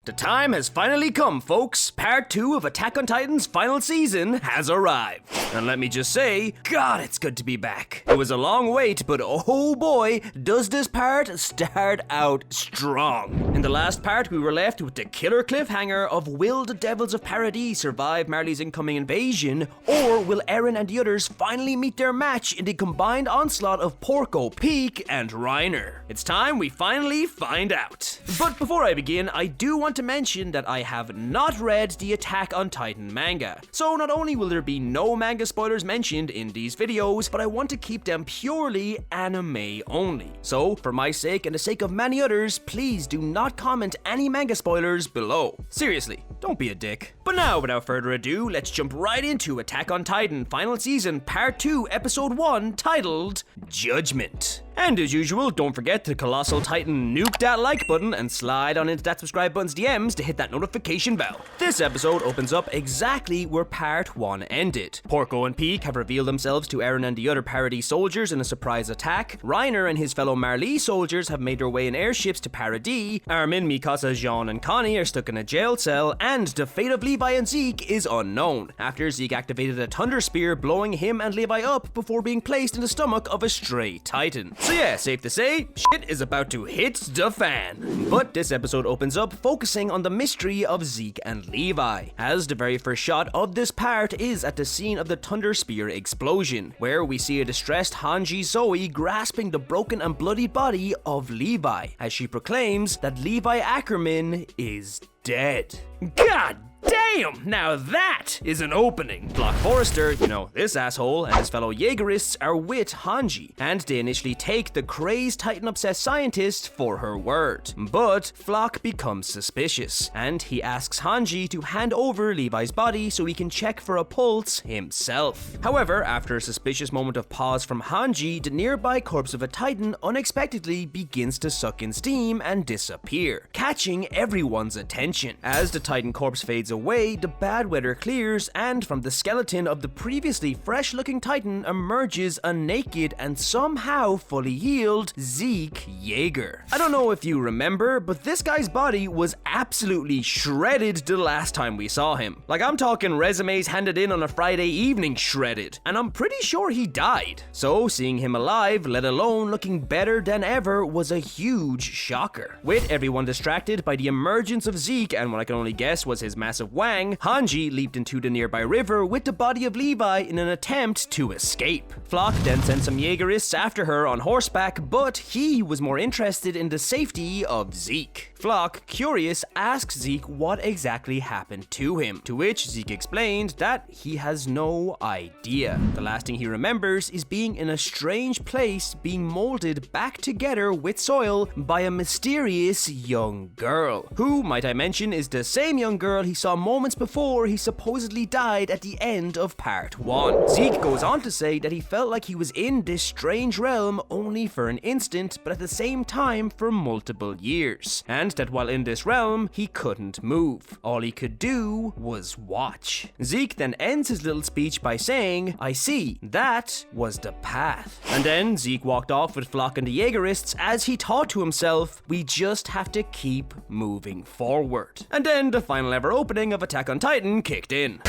The time has finally come, folks. Part 2 of Attack on Titan's final season has arrived. And let me just say, God, it's good to be back. It was a long wait, but oh boy, does this part start out strong. In the last part, we were left with the killer cliffhanger of will the Devils of Paradis survive Marley's incoming invasion, or will Eren and the others finally meet their match in the combined onslaught of Porco, Pieck, and Reiner? It's time we finally find out. But before I begin, I do want to mention that I have not read the Attack on Titan manga. So not only will there be no manga spoilers mentioned in these videos, but I want to keep them purely anime only. So for my sake and the sake of many others, please do not comment any manga spoilers below. Seriously, don't be a dick. But now, without further ado, let's jump right into Attack on Titan Final Season Part 2 Episode 1 titled Judgment. And as usual, don't forget to Colossal Titan nuke that like button and slide on into that subscribe button's DMs to hit that notification bell. This episode opens up exactly where Part 1 ended. Porco and Pieck have revealed themselves to Eren and the other Paradis soldiers in a surprise attack. Reiner and his fellow Marley soldiers have made their way in airships to Paradis. Armin, Mikasa, Jean, and Connie are stuck in a jail cell, and the fate of Levi and Zeke is unknown, after Zeke activated a Thunder Spear, blowing him and Levi up before being placed in the stomach of a stray Titan. So yeah, safe to say, shit is about to hit the fan. But this episode opens up focusing on the mystery of Zeke and Levi, as the very first shot of this part is at the scene of the Thunder Spear explosion, where we see a distressed Hanji Zoe grasping the broken and bloodied body of Levi, as she proclaims that Levi Ackerman is dead. God damn, now that is an opening. Flock Forrester, you know, this asshole, and his fellow Yeagerists are with Hanji, and they initially take the crazed Titan-obsessed scientist for her word. But Flock becomes suspicious, and he asks Hanji to hand over Levi's body so he can check for a pulse himself. However, after a suspicious moment of pause from Hanji, the nearby corpse of a Titan unexpectedly begins to suck in steam and disappear, catching everyone's attention. As the Titan corpse fades away, the bad weather clears, and from the skeleton of the previously fresh-looking Titan emerges a naked and somehow fully healed Zeke Yeager. I don't know if you remember, but this guy's body was absolutely shredded the last time we saw him. Like, I'm talking resumes handed in on a Friday evening shredded, and I'm pretty sure he died. So seeing him alive, let alone looking better than ever, was a huge shocker. With everyone distracted by the emergence of Zeke and what I can only guess was his massive wang, Hanji leaped into the nearby river with the body of Levi in an attempt to escape. Flock then sent some Yeagerists after her on horseback, but he was more interested in the safety of Zeke. Flock, curious, asks Zeke what exactly happened to him, to which Zeke explained that he has no idea. The last thing he remembers is being in a strange place, being molded back together with soil by a mysterious young girl, who, might I mention, is the same young girl he saw moments before he supposedly died at the end of Part 1. Zeke goes on to say that he felt like he was in this strange realm only for an instant, but at the same time for multiple years, and that while in this realm, he couldn't move. All he could do was watch. Zeke then ends his little speech by saying, "I see, that was the path." And then Zeke walked off with Flock and the Yeagerists as he thought to himself, we just have to keep moving forward. And then the final ever opening of Attack on Titan kicked in.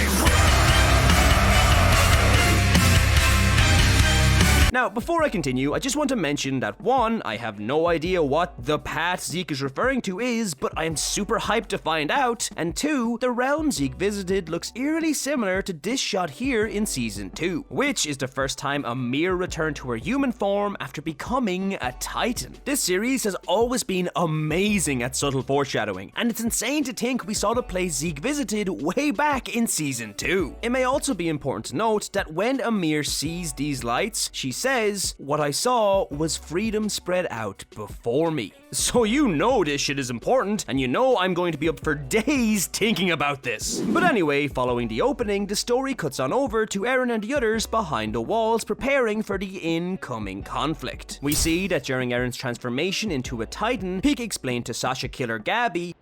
Now, before I continue, I just want to mention that 1, I have no idea what the path Zeke is referring to is, but I am super hyped to find out, and 2, the realm Zeke visited looks eerily similar to this shot here in Season 2, which is the first time Amir returned to her human form after becoming a Titan. This series has always been amazing at subtle foreshadowing, and it's insane to think we saw the place Zeke visited way back in Season 2. It may also be important to note that when Amir sees these lights, she says, "What I saw was freedom spread out before me." So you know this shit is important, and you know I'm going to be up for days thinking about this. But anyway, following the opening, the story cuts on over to Eren and the others behind the walls preparing for the incoming conflict. We see that during Eren's transformation into a Titan, Pieck explained to Sasha Killer Gabby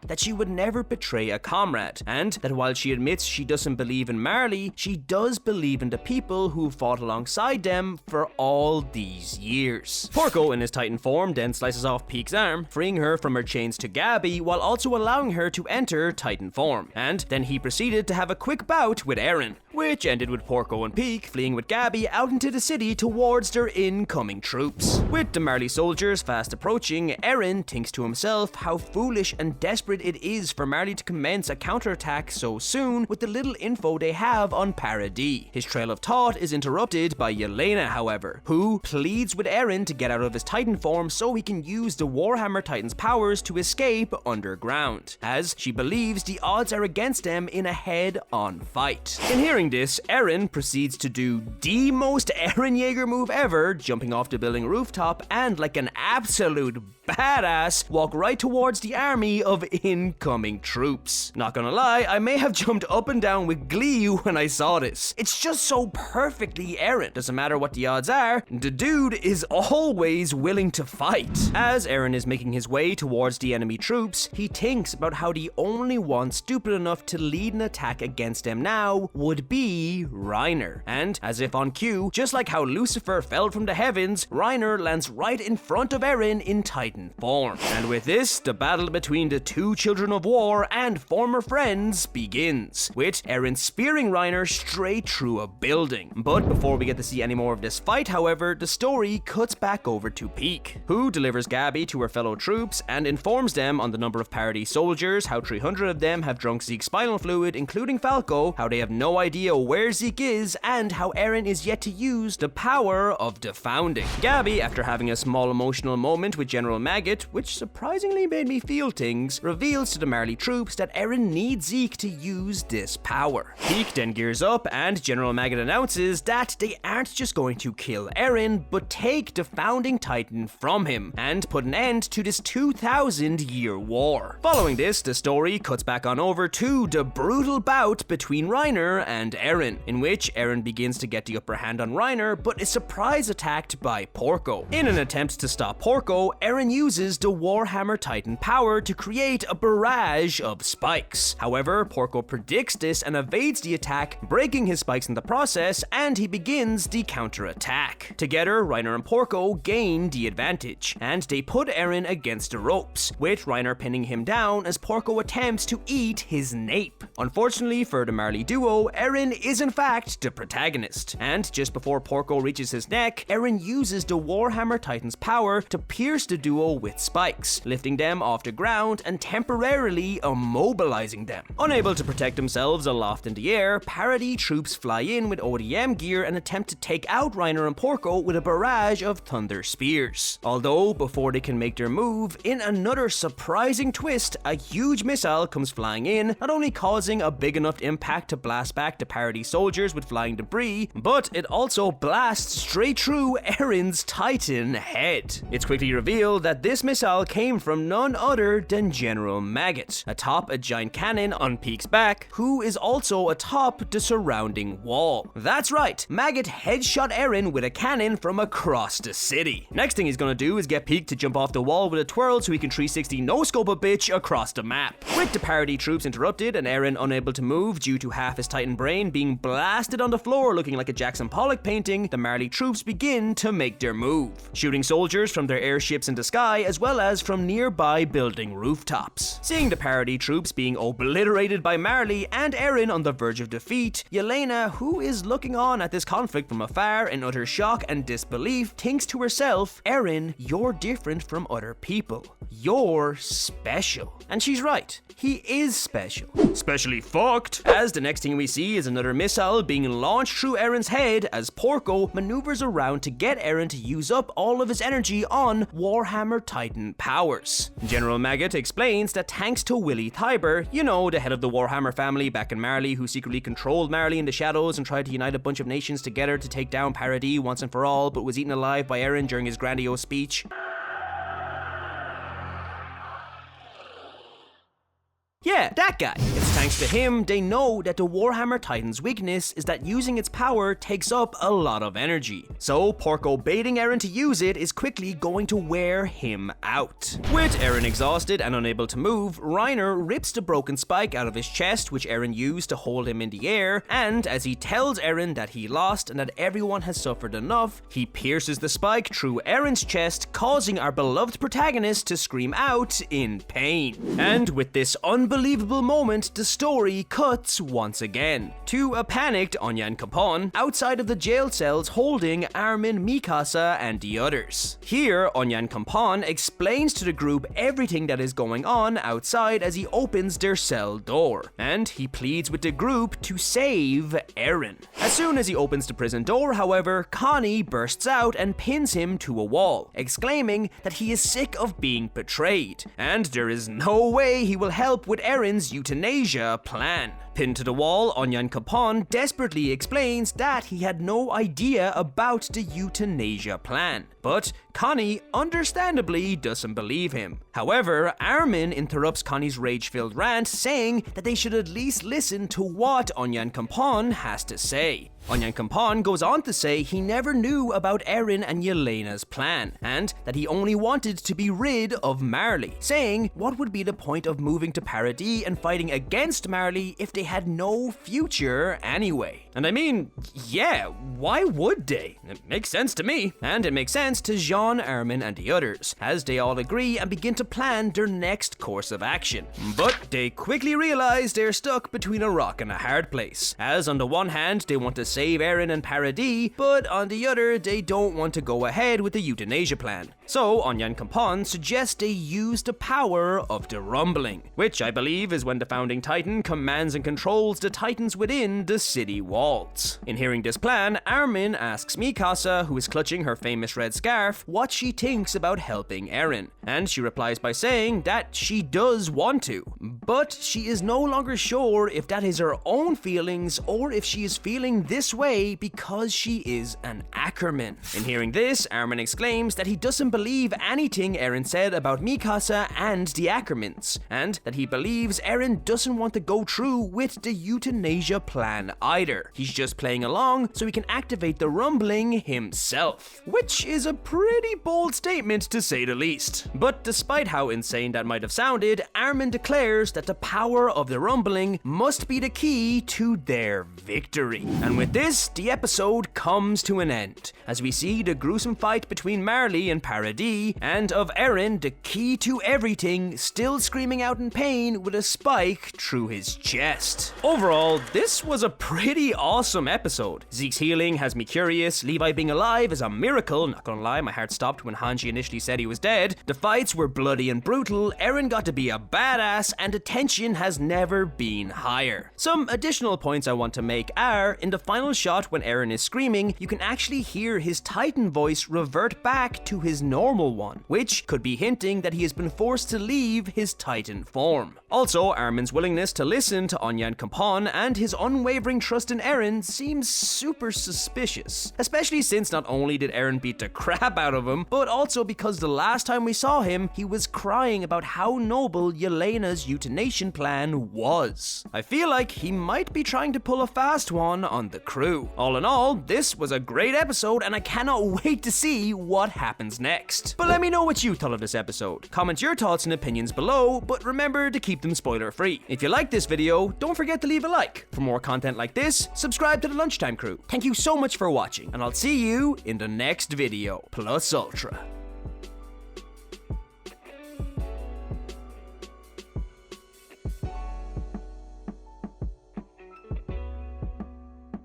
that she would never betray a comrade, and that while she admits she doesn't believe in Marley, she does believe in the people who fought alongside them for all these years. Porco in his Titan form then slices off Pieck's arm, freeing her from her chains to Gabby while also allowing her to enter Titan form, and then he proceeded to have a quick bout with Eren, which ended with Porco and Pieck fleeing with Gabby out into the city towards their incoming troops. With the Marley soldiers fast approaching, Eren thinks to himself how foolish and desperate it is for Marley to commence a counterattack so soon with the little info they have on Paradis. His trail of thought is interrupted by Yeager, however, who pleads with Eren to get out of his Titan form so he can use the Warhammer Titan's powers to escape underground, as she believes the odds are against them in a head-on fight. In hearing this, Eren proceeds to do the most Eren Yeager move ever, jumping off the building rooftop and like an absolute badass walk right towards the army of incoming troops. Not gonna lie, I may have jumped up and down with glee when I saw this. It's just so perfectly Eren. Doesn't matter what the odds are, the dude is always willing to fight. As Eren is making his way towards the enemy troops, he thinks about how the only one stupid enough to lead an attack against them now would be Reiner. And as if on cue, just like how Lucifer fell from the heavens, Reiner lands right in front of Eren in Titan form. And with this, the battle between the two children of war and former friends begins, with Eren spearing Reiner straight through a building. But before we get to see any more of this fight, however, the story cuts back over to Pieck, who delivers Gabby to her fellow troops and informs them on the number of Paradis soldiers, how 300 of them have drunk Zeke's spinal fluid, including Falco, how they have no idea where Zeke is, and how Eren is yet to use the power of the founding. Gabby, after having a small emotional moment with General Maggot, which surprisingly made me feel things, reveals to the Marley troops that Eren needs Zeke to use this power. Pieck then gears up and General Maggot announces that they aren't just going to kill Eren, but take the founding Titan from him and put an end to this 2,000-year war. Following this, the story cuts back on over to the brutal bout between Reiner and Eren, in which Eren begins to get the upper hand on Reiner, but is surprise attacked by Porco. In an attempt to stop Porco, Eren uses the Warhammer Titan power to create a barrage of spikes. However, Porco predicts this and evades the attack, breaking his spikes in the process, and he begins the counterattack. Together, Reiner and Porco gain the advantage, and they put Eren against the ropes, with Reiner pinning him down as Porco attempts to eat his nape. Unfortunately for the Marley duo, Eren is in fact the protagonist, and just before Porco reaches his neck, Eren uses the Warhammer Titan's power to pierce the duo with spikes, lifting them off the ground and temporarily immobilizing them. Unable to protect themselves aloft in the air, Paradis troops fly in with ODM gear and attempt to take out Reiner and Porco with a barrage of thunder spears. Although, before they can make their move, in another surprising twist, a huge missile comes flying in, not only causing a big enough impact to blast back the Paradis soldiers with flying debris, but it also blasts straight through Eren's Titan head. It's quickly revealed that this missile came from none other than General Maggot, atop a giant cannon on Pieck's back, who is also atop the surrounding wall. That's right, Maggot headshot Eren with a cannon from across the city. Next thing he's gonna do is get Pieck to jump off the wall with a twirl so he can 360 no-scope a bitch across the map. With the Paradis troops interrupted and Eren unable to move due to half his Titan brain being blasted on the floor looking like a Jackson Pollock painting, the Marley troops begin to make their move, shooting soldiers from their airships in the sky as well as from nearby building rooftops. Seeing the Paradis troops being obliterated by Marley and Eren on the verge of defeat, Yeager, who is looking on at this conflict from afar in utter shock and disbelief, thinks to herself, Eren, you're different from other people. You're special. And she's right. He is special. Specially fucked, as the next thing we see is another missile being launched through Eren's head as Porco maneuvers around to get Eren to use up all of his energy on Warhammer Titan powers. General Maggot explains that thanks to Willy Thyber, you know, the head of the Warhammer family back in Marley who secretly controlled Marley in the shadows and tried to unite a bunch of nations together to take down Paradis once and for all, but was eaten alive by Eren during his grandiose speech. Yeah, that guy. It's thanks to him they know that the Warhammer Titan's weakness is that using its power takes up a lot of energy. So Porco baiting Eren to use it is quickly going to wear him out. With Eren exhausted and unable to move, Reiner rips the broken spike out of his chest, which Eren used to hold him in the air, and as he tells Eren that he lost and that everyone has suffered enough, he pierces the spike through Eren's chest, causing our beloved protagonist to scream out in pain. And with this unbelievable moment, the story cuts once again to a panicked Onyan Capone outside of the jail cells holding Armin, Mikasa, and the others. Here, Onyan Capone explains to the group everything that is going on outside as he opens their cell door, and he pleads with the group to save Eren. As soon as he opens the prison door, however, Connie bursts out and pins him to a wall, exclaiming that he is sick of being betrayed, and there is no way he will help with Eren's euthanasia plan. Pinned to the wall, Onyan Capone desperately explains that he had no idea about the euthanasia plan, but Connie understandably doesn't believe him. However, Armin interrupts Connie's rage-filled rant, saying that they should at least listen to what Onyan Capone has to say. Onyan Capone goes on to say he never knew about Eren and Yelena's plan, and that he only wanted to be rid of Marley, saying what would be the point of moving to Paradis and fighting against Marley if they had no future anyway. And I mean, yeah, why would they? It makes sense to me, and it makes sense to Jean, Armin, and the others, as they all agree and begin to plan their next course of action. But they quickly realize they're stuck between a rock and a hard place, as on the one hand they want to save Eren and Paradis, but on the other they don't want to go ahead with the euthanasia plan. So Onyan Capone suggests they use the power of the Rumbling, which I believe is when the founding Titan commands and controls the Titans within the city walls. In hearing this plan, Armin asks Mikasa, who is clutching her famous red scarf, what she thinks about helping Eren, and she replies by saying that she does want to, but she is no longer sure if that is her own feelings or if she is feeling this way because she is an Ackerman. In hearing this, Armin exclaims that he doesn't believe anything Eren said about Mikasa and the Ackermans, and that he believes Eren doesn't want to go through with the euthanasia plan either. He's just playing along so he can activate the Rumbling himself, which is a pretty bold statement to say the least. But despite how insane that might have sounded, Armin declares that the power of the Rumbling must be the key to their victory. And with this, the episode comes to an end, as we see the gruesome fight between Marley and Paradis, and of Eren, the key to everything, still screaming out in pain with a spike through his chest. Overall, this was a pretty awesome episode. Zeke's healing has me curious, Levi being alive is a miracle, not gonna lie, my heart stopped when Hanji initially said he was dead, the fights were bloody and brutal, Eren got to be a badass, and the tension has never been higher. Some additional points I want to make are, in the final shot when Eren is screaming, you can actually hear his Titan voice revert back to his normal one, which could be hinting that he has been forced to leave his Titan form. Also, Armin's willingness to listen to Onyan Capone and his unwavering trust in Eren seems super suspicious, especially since not only did Eren beat the crap out of him, but also because the last time we saw him, he was crying about how noble Yelena's euthanasia plan was. I feel like he might be trying to pull a fast one on the crew. All in all, this was a great episode and I cannot wait to see what happens next. But let me know what you thought of this episode. Comment your thoughts and opinions below, but remember to keep them spoiler free. If you like this video, don't forget to leave a like. For more content like this, subscribe to the Lunchtime Crew. Thank you so much for watching, and I'll see you in the next video. Plus Ultra.